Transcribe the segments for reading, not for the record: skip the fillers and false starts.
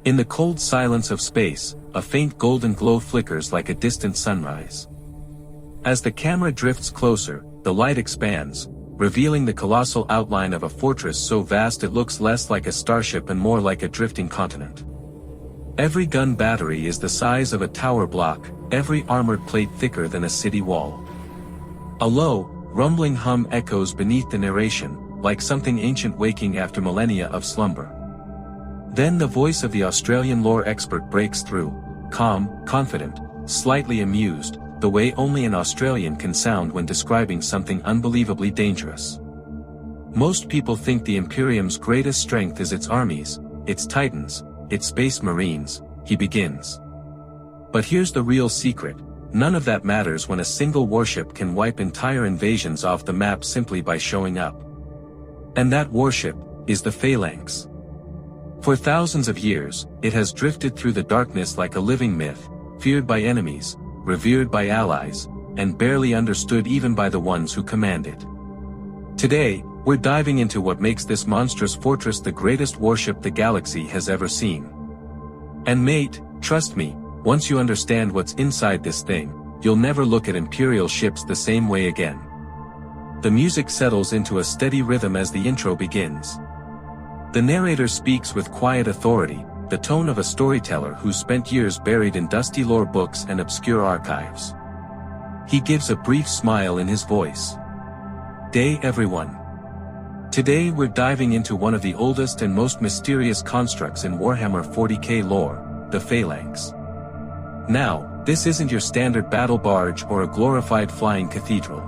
In the cold silence of space, a faint golden glow flickers like a distant sunrise. As the camera drifts closer, the light expands, revealing the colossal outline of a fortress so vast it looks less like a starship and more like a drifting continent. Every gun battery is the size of a tower block, every armored plate thicker than a city wall. A low, rumbling hum echoes beneath the narration, like something ancient waking after millennia of slumber. Then the voice of the Australian lore expert breaks through, calm, confident, slightly amused, the way only an Australian can sound when describing something unbelievably dangerous. Most people think the Imperium's greatest strength is its armies, its titans, its space marines, he begins. But here's the real secret, none of that matters when a single warship can wipe entire invasions off the map simply by showing up. And that warship is the Phalanx. For thousands of years, it has drifted through the darkness like a living myth, feared by enemies, revered by allies, and barely understood even by the ones who command it. Today, we're diving into what makes this monstrous fortress the greatest warship the galaxy has ever seen. And mate, trust me, once you understand what's inside this thing, you'll never look at Imperial ships the same way again. The music settles into a steady rhythm as the intro begins. The narrator speaks with quiet authority, the tone of a storyteller who spent years buried in dusty lore books and obscure archives. He gives a brief smile in his voice. Day everyone. Today we're diving into one of the oldest and most mysterious constructs in Warhammer 40k lore, the Phalanx. Now, this isn't your standard battle barge or a glorified flying cathedral.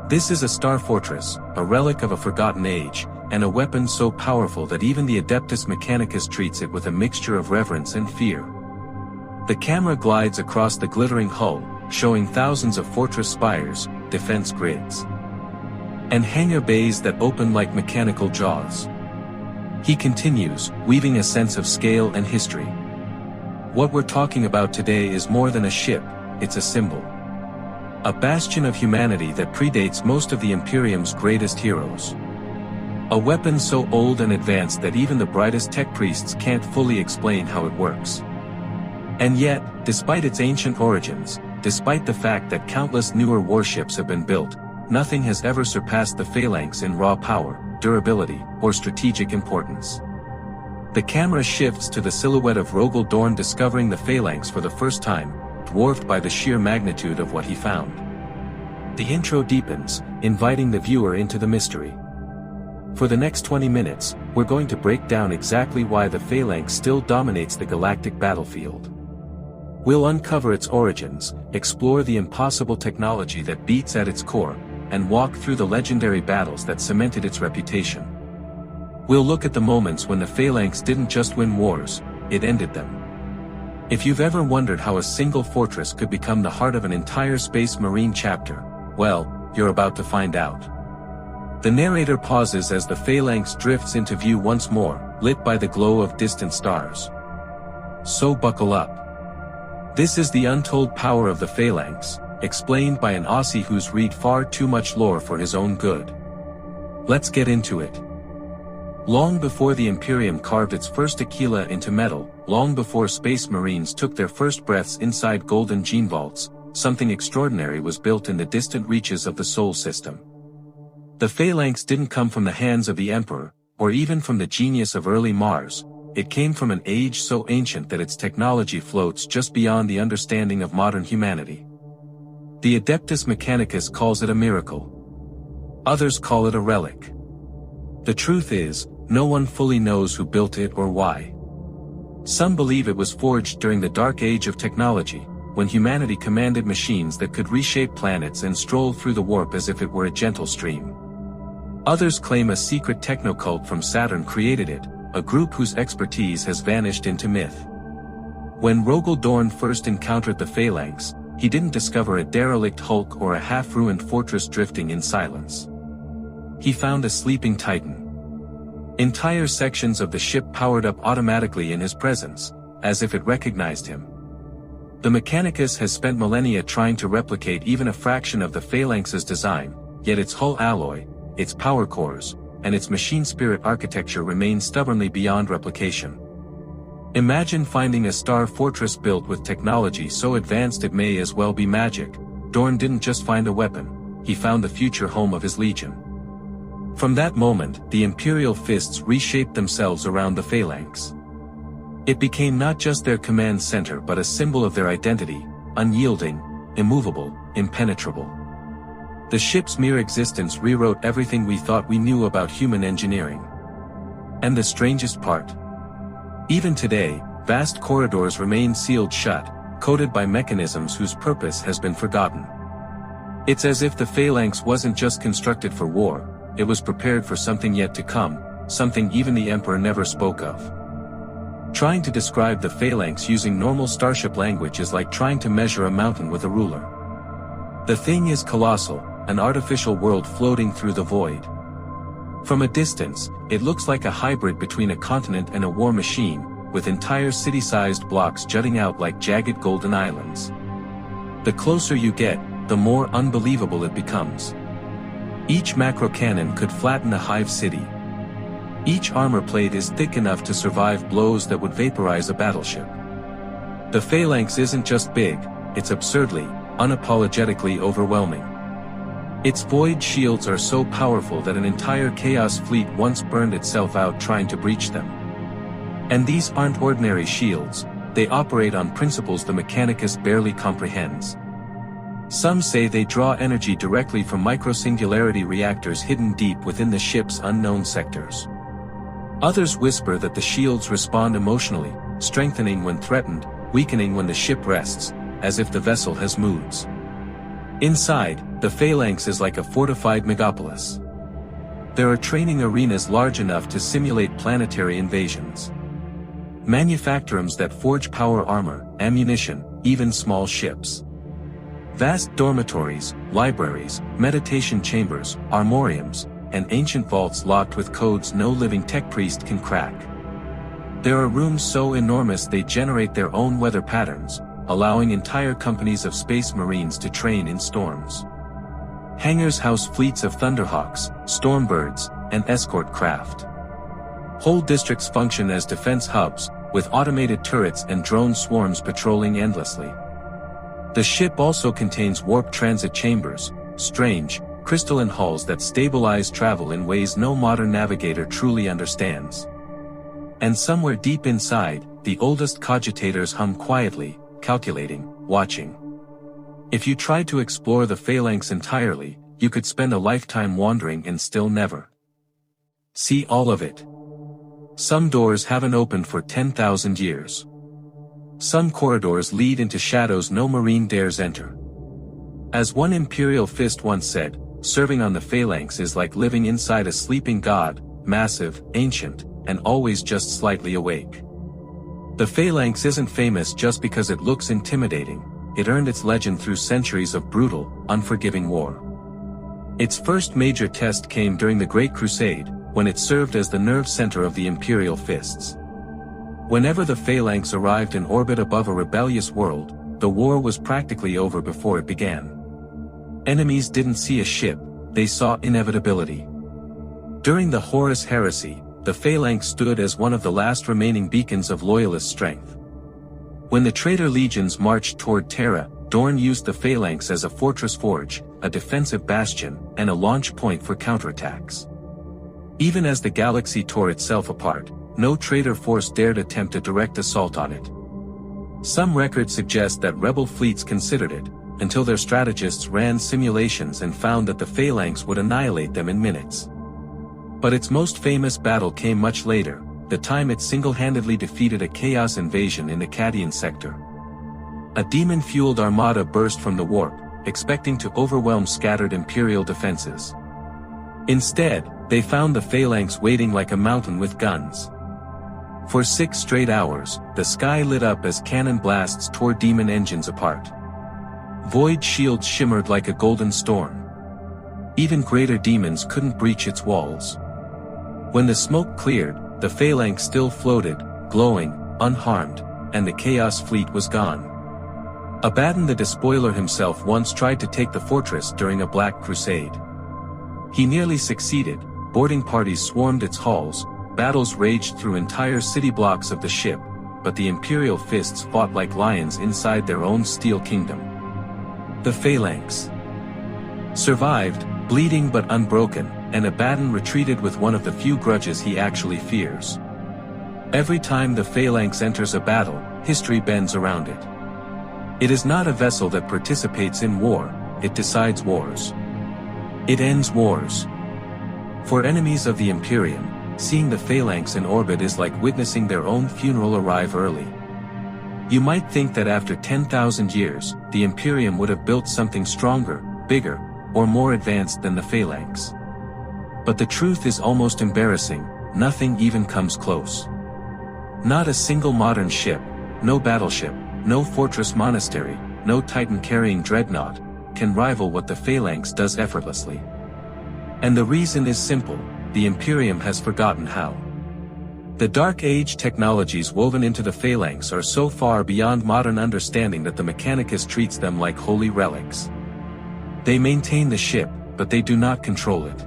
This is a star fortress, a relic of a forgotten age, and a weapon so powerful that even the Adeptus Mechanicus treats it with a mixture of reverence and fear. The camera glides across the glittering hull, showing thousands of fortress spires, defense grids, and hangar bays that open like mechanical jaws. He continues, weaving a sense of scale and history. What we're talking about today is more than a ship, it's a symbol. A bastion of humanity that predates most of the Imperium's greatest heroes. A weapon so old and advanced that even the brightest tech priests can't fully explain how it works. And yet, despite its ancient origins, despite the fact that countless newer warships have been built, nothing has ever surpassed the Phalanx in raw power, durability, or strategic importance. The camera shifts to the silhouette of Rogal Dorn discovering the Phalanx for the first time, dwarfed by the sheer magnitude of what he found. The intro deepens, inviting the viewer into the mystery. For the next 20 minutes, we're going to break down exactly why the Phalanx still dominates the galactic battlefield. We'll uncover its origins, explore the impossible technology that beats at its core, and walk through the legendary battles that cemented its reputation. We'll look at the moments when the Phalanx didn't just win wars, it ended them. If you've ever wondered how a single fortress could become the heart of an entire Space Marine chapter, well, you're about to find out. The narrator pauses as the Phalanx drifts into view once more, lit by the glow of distant stars. So buckle up. This is the untold power of the Phalanx, explained by an Aussie who's read far too much lore for his own good. Let's get into it. Long before the Imperium carved its first Aquila into metal, long before Space Marines took their first breaths inside golden gene vaults, something extraordinary was built in the distant reaches of the Sol system. The Phalanx didn't come from the hands of the Emperor, or even from the genius of early Mars, it came from an age so ancient that its technology floats just beyond the understanding of modern humanity. The Adeptus Mechanicus calls it a miracle. Others call it a relic. The truth is, no one fully knows who built it or why. Some believe it was forged during the dark age of technology, when humanity commanded machines that could reshape planets and stroll through the warp as if it were a gentle stream. Others claim a secret technocult from Saturn created it, a group whose expertise has vanished into myth. When Rogal Dorn first encountered the Phalanx, he didn't discover a derelict hulk or a half-ruined fortress drifting in silence. He found a sleeping titan. Entire sections of the ship powered up automatically in his presence, as if it recognized him. The Mechanicus has spent millennia trying to replicate even a fraction of the Phalanx's design, yet its hull alloy, its power cores, and its machine spirit architecture remain stubbornly beyond replication. Imagine finding a star fortress built with technology so advanced it may as well be magic. Dorn didn't just find a weapon, he found the future home of his legion. From that moment, the Imperial fists reshaped themselves around the Phalanx. It became not just their command center but a symbol of their identity, unyielding, immovable, impenetrable. The ship's mere existence rewrote everything we thought we knew about human engineering. And the strangest part? Even today, vast corridors remain sealed shut, coated by mechanisms whose purpose has been forgotten. It's as if the Phalanx wasn't just constructed for war, it was prepared for something yet to come, something even the Emperor never spoke of. Trying to describe the Phalanx using normal starship language is like trying to measure a mountain with a ruler. The thing is colossal, an artificial world floating through the void. From a distance, it looks like a hybrid between a continent and a war machine, with entire city-sized blocks jutting out like jagged golden islands. The closer you get, the more unbelievable it becomes. Each macro cannon could flatten a hive city. Each armor plate is thick enough to survive blows that would vaporize a battleship. The Phalanx isn't just big, it's absurdly, unapologetically overwhelming. Its void shields are so powerful that an entire Chaos fleet once burned itself out trying to breach them. And these aren't ordinary shields, they operate on principles the Mechanicus barely comprehends. Some say they draw energy directly from microsingularity reactors hidden deep within the ship's unknown sectors. Others whisper that the shields respond emotionally, strengthening when threatened, weakening when the ship rests, as if the vessel has moods. Inside, the Phalanx is like a fortified megapolis. There are training arenas large enough to simulate planetary invasions. Manufactorums that forge power armor, ammunition, even small ships. Vast dormitories, libraries, meditation chambers, armoriums, and ancient vaults locked with codes no living tech priest can crack. There are rooms so enormous they generate their own weather patterns, allowing entire companies of space marines to train in storms. Hangars house fleets of thunderhawks, stormbirds, and escort craft. Whole districts function as defense hubs, with automated turrets and drone swarms patrolling endlessly. The ship also contains warp transit chambers, strange, crystalline halls that stabilize travel in ways no modern navigator truly understands. And somewhere deep inside, the oldest cogitators hum quietly, calculating, watching. If you tried to explore the Phalanx entirely, you could spend a lifetime wandering and still never see all of it. Some doors haven't opened for 10,000 years. Some corridors lead into shadows no marine dares enter. As one Imperial fist once said, serving on the Phalanx is like living inside a sleeping god, massive, ancient, and always just slightly awake. The Phalanx isn't famous just because it looks intimidating, it earned its legend through centuries of brutal, unforgiving war. Its first major test came during the Great Crusade, when it served as the nerve center of the Imperial fists. Whenever the Phalanx arrived in orbit above a rebellious world, the war was practically over before it began. Enemies didn't see a ship, they saw inevitability. During the Horus Heresy, the Phalanx stood as one of the last remaining beacons of loyalist strength. When the traitor legions marched toward Terra, Dorn used the Phalanx as a fortress forge, a defensive bastion, and a launch point for counterattacks. Even as the galaxy tore itself apart, no traitor force dared attempt a direct assault on it. Some records suggest that rebel fleets considered it, until their strategists ran simulations and found that the Phalanx would annihilate them in minutes. But its most famous battle came much later, the time it single-handedly defeated a Chaos invasion in the Cadian sector. A demon-fueled armada burst from the warp, expecting to overwhelm scattered Imperial defenses. Instead, they found the Phalanx waiting like a mountain with guns. For 6 straight hours, the sky lit up as cannon blasts tore demon engines apart. Void shields shimmered like a golden storm. Even greater demons couldn't breach its walls. When the smoke cleared, the Phalanx still floated, glowing, unharmed, and the Chaos fleet was gone. Abaddon the Despoiler himself once tried to take the fortress during a Black Crusade. He nearly succeeded, boarding parties swarmed its halls, battles raged through entire city blocks of the ship, but the Imperial fists fought like lions inside their own steel kingdom. The Phalanx survived, bleeding but unbroken, and Abaddon retreated with one of the few grudges he actually fears. Every time the Phalanx enters a battle, history bends around it. It is not a vessel that participates in war, it decides wars. It ends wars. For enemies of the Imperium, seeing the Phalanx in orbit is like witnessing their own funeral arrive early. You might think that after 10,000 years, the Imperium would have built something stronger, bigger, or more advanced than the Phalanx. But the truth is almost embarrassing, nothing even comes close. Not a single modern ship, no battleship, no fortress monastery, no Titan-carrying dreadnought, can rival what the Phalanx does effortlessly. And the reason is simple, the Imperium has forgotten how. The Dark Age technologies woven into the Phalanx are so far beyond modern understanding that the Mechanicus treats them like holy relics. They maintain the ship, but they do not control it.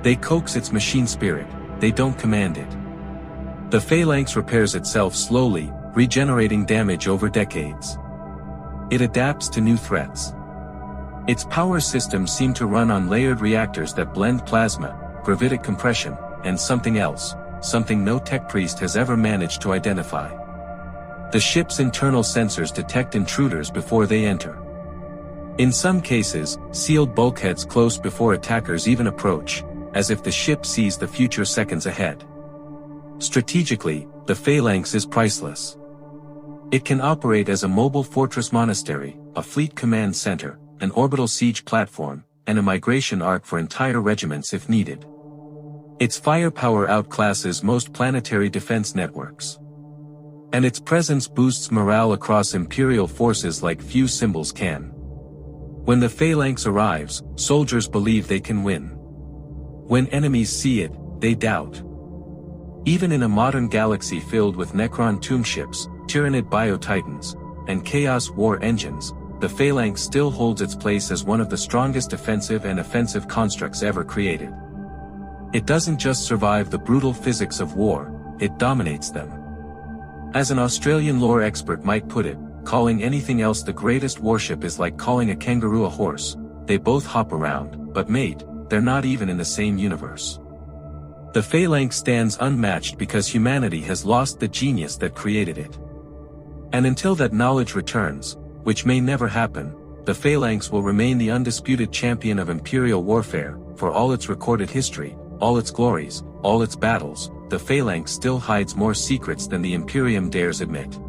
They coax its machine spirit, they don't command it. The Phalanx repairs itself slowly, regenerating damage over decades. It adapts to new threats. Its power systems seem to run on layered reactors that blend plasma, gravitic compression, and something else, something no tech priest has ever managed to identify. The ship's internal sensors detect intruders before they enter. In some cases, sealed bulkheads close before attackers even approach, as if the ship sees the future seconds ahead. Strategically, the Phalanx is priceless. It can operate as a mobile fortress monastery, a fleet command center, an orbital siege platform, and a migration arc for entire regiments if needed. Its firepower outclasses most planetary defense networks. And its presence boosts morale across Imperial forces like few symbols can. When the Phalanx arrives, soldiers believe they can win. When enemies see it, they doubt. Even in a modern galaxy filled with Necron tomb ships, Tyranid bio-titans, and Chaos war engines, the Phalanx still holds its place as one of the strongest defensive and offensive constructs ever created. It doesn't just survive the brutal physics of war, it dominates them. As an Australian lore expert might put it, calling anything else the greatest warship is like calling a kangaroo a horse. They both hop around, but mate, they're not even in the same universe. The Phalanx stands unmatched because humanity has lost the genius that created it. And until that knowledge returns, which may never happen, the Phalanx will remain the undisputed champion of Imperial warfare. For all its recorded history, all its glories, all its battles, the Phalanx still hides more secrets than the Imperium dares admit.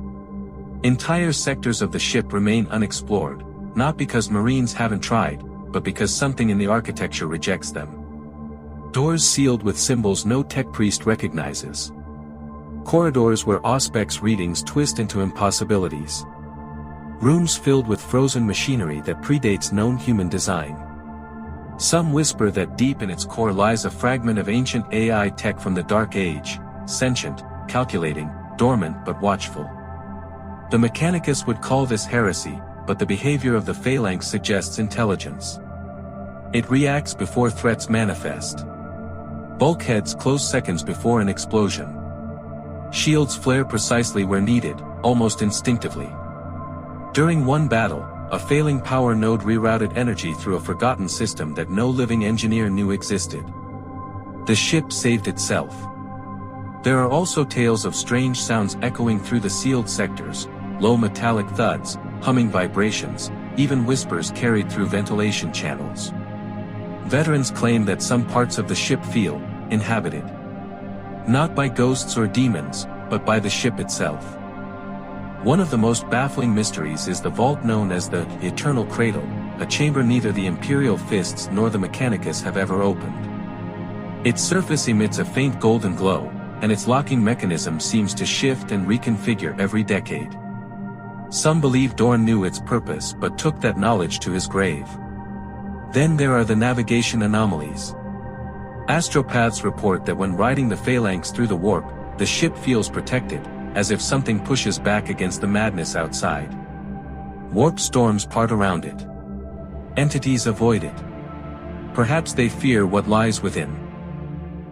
Entire sectors of the ship remain unexplored, not because Marines haven't tried, but because something in the architecture rejects them. Doors sealed with symbols no tech priest recognizes. Corridors where Auspex readings twist into impossibilities. Rooms filled with frozen machinery that predates known human design. Some whisper that deep in its core lies a fragment of ancient AI tech from the Dark Age, sentient, calculating, dormant but watchful. The Mechanicus would call this heresy, but the behavior of the Phalanx suggests intelligence. It reacts before threats manifest. Bulkheads close seconds before an explosion. Shields flare precisely where needed, almost instinctively. During one battle, a failing power node rerouted energy through a forgotten system that no living engineer knew existed. The ship saved itself. There are also tales of strange sounds echoing through the sealed sectors, low metallic thuds, humming vibrations, even whispers carried through ventilation channels. Veterans claim that some parts of the ship feel inhabited. Not by ghosts or demons, but by the ship itself. One of the most baffling mysteries is the vault known as the Eternal Cradle, a chamber neither the Imperial fists nor the Mechanicus have ever opened. Its surface emits a faint golden glow, and its locking mechanism seems to shift and reconfigure every decade. Some believe Dorn knew its purpose but took that knowledge to his grave. Then there are the navigation anomalies. Astropaths report that when riding the Phalanx through the warp, the ship feels protected, as if something pushes back against the madness outside. Warp storms part around it. Entities avoid it. Perhaps they fear what lies within.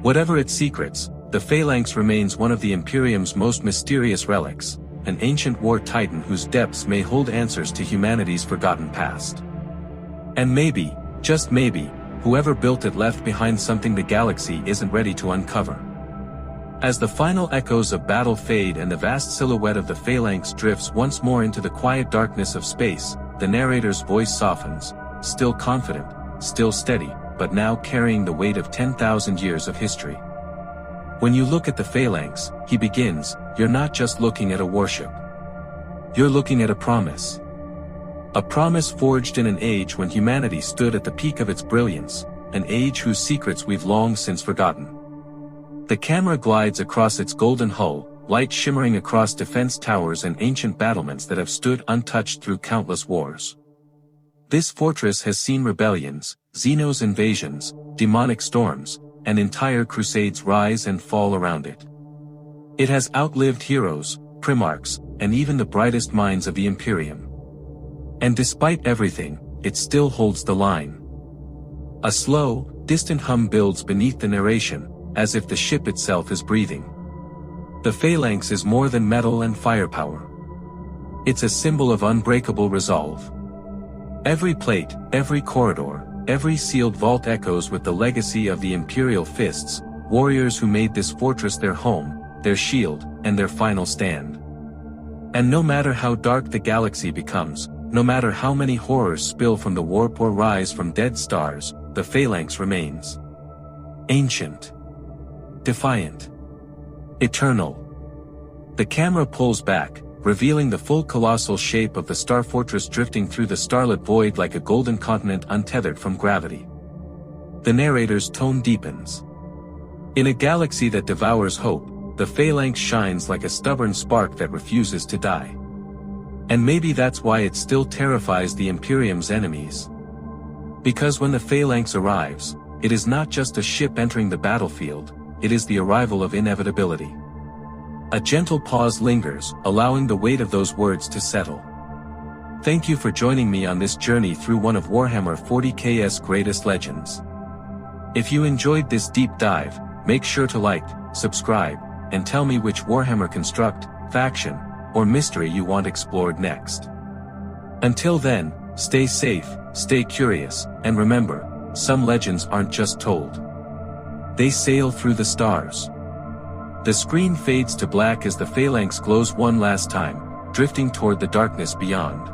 Whatever its secrets, the Phalanx remains one of the Imperium's most mysterious relics, an ancient war titan whose depths may hold answers to humanity's forgotten past. And maybe, just maybe, whoever built it left behind something the galaxy isn't ready to uncover. As the final echoes of battle fade and the vast silhouette of the Phalanx drifts once more into the quiet darkness of space, the narrator's voice softens, still confident, still steady, but now carrying the weight of 10,000 years of history. When you look at the Phalanx, he begins, you're not just looking at a warship. You're looking at a promise. A promise forged in an age when humanity stood at the peak of its brilliance, an age whose secrets we've long since forgotten. The camera glides across its golden hull, light shimmering across defense towers and ancient battlements that have stood untouched through countless wars. This fortress has seen rebellions, Xenos invasions, demonic storms, and entire crusades rise and fall around it. It has outlived heroes, primarchs, and even the brightest minds of the Imperium. And despite everything, it still holds the line. A slow, distant hum builds beneath the narration, as if the ship itself is breathing. The Phalanx is more than metal and firepower. It's a symbol of unbreakable resolve. Every plate, every corridor, every sealed vault echoes with the legacy of the Imperial fists, warriors who made this fortress their home, their shield, and their final stand. And no matter how dark the galaxy becomes, no matter how many horrors spill from the warp or rise from dead stars, the Phalanx remains. Ancient. Defiant. Eternal. The camera pulls back, revealing the full colossal shape of the star fortress drifting through the starlit void like a golden continent untethered from gravity. The narrator's tone deepens. In a galaxy that devours hope, the Phalanx shines like a stubborn spark that refuses to die. And maybe that's why it still terrifies the Imperium's enemies. Because when the Phalanx arrives, it is not just a ship entering the battlefield, it is the arrival of inevitability. A gentle pause lingers, allowing the weight of those words to settle. Thank you for joining me on this journey through one of Warhammer 40k's greatest legends. If you enjoyed this deep dive, make sure to like, subscribe, and tell me which Warhammer construct, faction, or mystery you want explored next. Until then, stay safe, stay curious, and remember, some legends aren't just told. They sail through the stars. The screen fades to black as the Phalanx glows one last time, drifting toward the darkness beyond.